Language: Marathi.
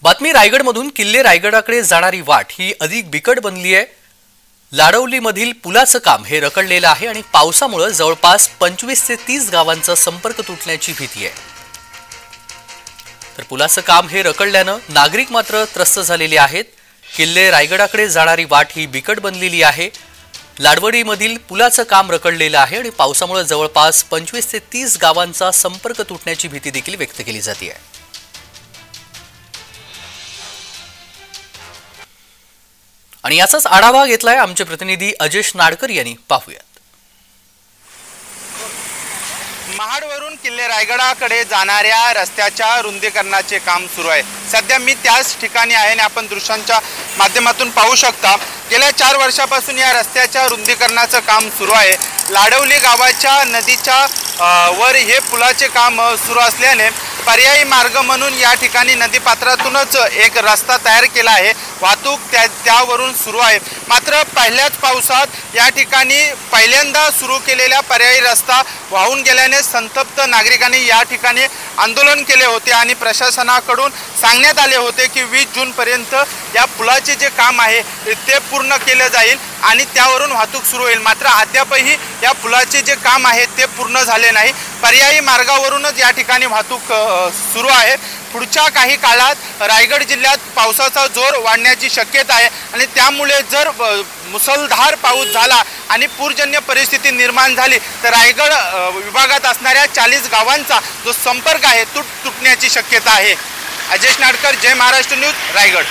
बातमी रायगडमधून किल्ले रायगडाकडे जाणारी वाट ही अधिक बिकट बनली आहे। लाडवलीमधील पुलाचं काम हे रखडलेलं आहे आणि पावसामुळे जवळपास 25 ते 30 गावांचा संपर्क तुटण्याची भीती आहे। तर पुलाचं काम हे रखडल्यानं नागरिक मात्र त्रस्त झालेले आहेत। किल्ले रायगडाकडे जाणारी वाट ही बिकट बनलेली आहे। लाडवलीमधील पुलाचं काम रखडलेलं आहे आणि पावसामुळे जवळपास 25 ते 30 गावांचा संपर्क तुटण्याची भीती देखील व्यक्त केली जाते आहे। आणि याचाच आढावा घेतलाय आमचे प्रतिनिधी अजेश नाडकर यांनी। पाहूयात। महाडवरून किल्ले रायगडाकडे जाणाऱ्या रस्त्याच्या रुंदीकरणाचे काम सुरू आहे। सध्या मी त्याच ठिकाणी आहे आणि आपण दृश्यांच्या माध्यमातून पाहू शकता गेल्या 4 वर्षापासून या रस्त्याच्या रुंदीकरणाचं काम सुरू आहे। लाडवली गावाच्या नदीच्या वर हे पुलाचे काम सुरू असल्याने पर्यायी मार्ग म्हणून या ठिकाणी नदीपात्रातूनच एक रस्ता तयार केला आहे। वाहतूक त्यावरून सुरू आहे। मात्र पहिल्याच पावसात या ठिकाणी पहिल्यांदा सुरू केलेला पर्यायी रस्ता वाहून गेल्याने संतप्त नागरिकांनी या ठिकाणी आंदोलन केले होते आणि प्रशासनाकडून सांगण्यात आले होते की 20 जून पर्यंत या पुलाचे जे काम आहे ते पूर्ण केले जाईल आणि त्यावरून वाहतूक सुरू होईल। मात्र अद्यापही या पुलाचे जे काम आहे ते पूर्ण झाले नाही। पर्यायी मार्गावरूनच या ठिकाणी वाहतूक सुरू आहे। पुढच्या काही काळात रायगड जिल्ह्यात पावसाचा जोर वाढण्याची शक्यता आहे आणि त्यामुळे जर मुसळधार पाऊस झाला आणि पूरजन्य परिस्थिती निर्माण झाली तर रायगड विभागात असणाऱ्या 40 गावांचा जो संपर्क आहे तो तुटण्याची शक्यता आहे। अजेश नाडकर, जय महाराष्ट्र न्यूज, रायगड।